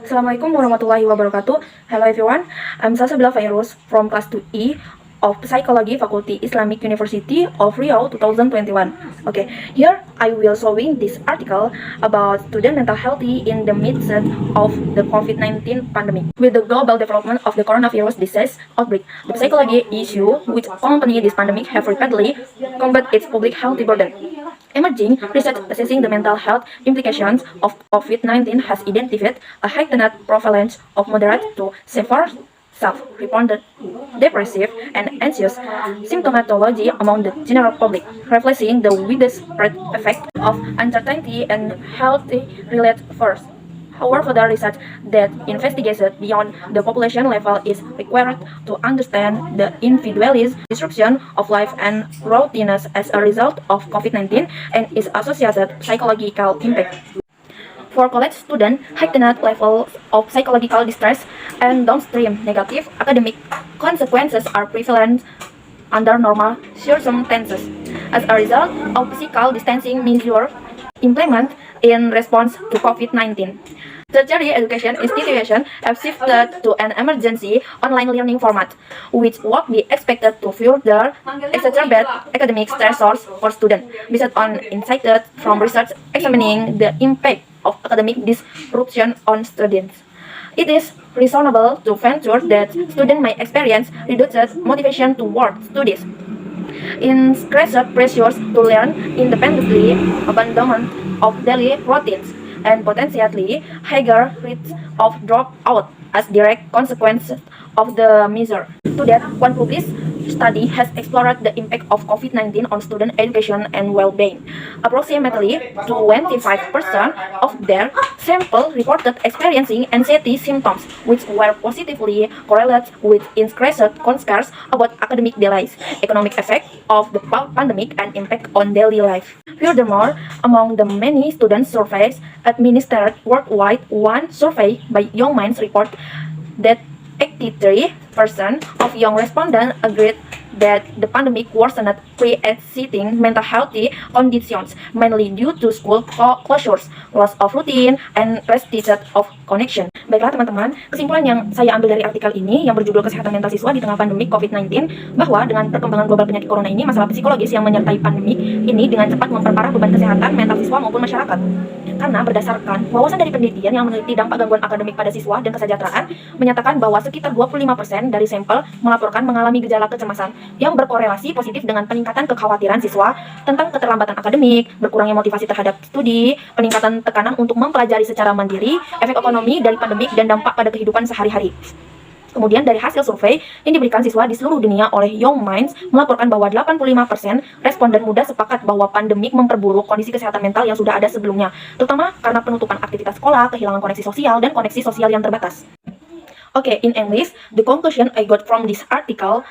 Assalamualaikum warahmatullahi wabarakatuh. Hello everyone, I'm Salsabila Fairuz from class 2E of Psychology Faculty Islamic University of Riau 2021. Okay, here I will showing this article about student mental health in the midst of the COVID-19 pandemic. With the global development of the coronavirus disease outbreak, the psychology issue which accompany this pandemic have rapidly combat its public health burden. Emerging research assessing the mental health implications of COVID-19 has identified a heightened prevalence of moderate to severe self-reported depressive and anxious symptomatology among the general public, reflecting the widespread effect of uncertainty and health-related fears. However, further research that investigates beyond the population level is required to understand the individual's disruption of life and routines as a result of COVID-19 and its associated psychological impact. For college students, heightened levels of psychological distress and downstream negative academic consequences are prevalent under normal circumstances. As a result of physical distancing measures implemented in response to COVID-19, tertiary education institutions have shifted to an emergency online learning format, which would be expected to further exacerbate academic stressors for students, based on insights from research examining the impact of academic disruption on students. It is reasonable to venture that students may experience reduced motivation toward studies, increased pressures to learn independently, abandonment of daily routines, and potentially higher rates of dropout as direct consequences of the measure. To that, one published study has explored the impact of COVID-19 on student education and well-being. Approximately 25% of their sample reported experiencing anxiety symptoms, which were positively correlated with increased concerns about academic delays, economic effect of the pandemic, and impact on daily life. Furthermore, among the many student surveys administered worldwide, one survey by Young Minds report that 83% of young respondents agreed that the pandemic worsened pre-existing mental health conditions, mainly due to school closures, loss of routine, and restriction of connection. Baiklah teman-teman, kesimpulan yang saya ambil dari artikel ini yang berjudul Kesehatan Mental Siswa di Tengah Pandemi COVID-19, bahwa dengan perkembangan global penyakit corona ini, masalah psikologis yang menyertai pandemi ini dengan cepat memperparah beban kesehatan mental siswa maupun masyarakat. Karena berdasarkan wawasan dari penelitian yang meneliti dampak gangguan akademik pada siswa dan kesejahteraan, menyatakan bahwa sekitar 25% dari sampel melaporkan mengalami gejala kecemasan yang berkorelasi positif dengan peningkatan kekhawatiran siswa tentang keterlambatan akademik, berkurangnya motivasi terhadap studi, peningkatan tekanan untuk mempelajari secara mandiri, efek ekonomi dari pandemik, dan dampak pada kehidupan sehari-hari. Kemudian dari hasil survei yang diberikan siswa di seluruh dunia oleh Young Minds melaporkan bahwa 85% responden muda sepakat bahwa pandemik memperburuk kondisi kesehatan mental yang sudah ada sebelumnya, terutama karena penutupan aktivitas sekolah, kehilangan koneksi sosial, dan koneksi sosial yang terbatas. Okay, in English, the conclusion I got from this article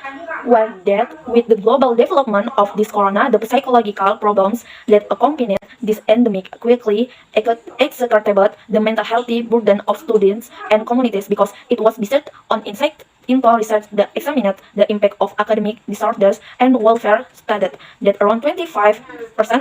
was that with the global development of this corona, the psychological problems that accompanied this endemic quickly exacerbated the mental health burden of students and communities because it was based on insight into research that examined the impact of academic disorders and welfare stated that around 25%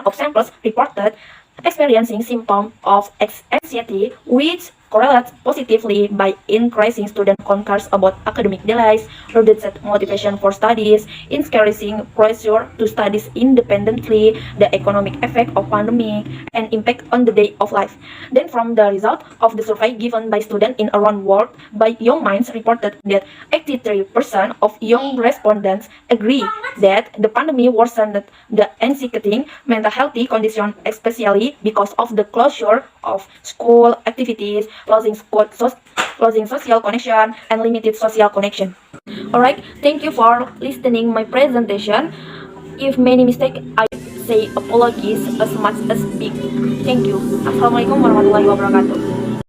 of samples reported experiencing symptoms of anxiety, which correlates positively by increasing student concerns about academic delays, reduced motivation for studies, increasing pressure to study independently, the economic effect of pandemic, and impact on the day of life. Then from the result of the survey given by students in around world by Young Minds reported that 83% of young respondents agree that the pandemic worsened the anxiety mental health condition, especially because of the closure of school activities, losing social connection, and limited social connection. Alright, thank you for listening my presentation. If many mistake, I say apologies as much as big. Thank you. Assalamualaikum warahmatullahi wabarakatuh.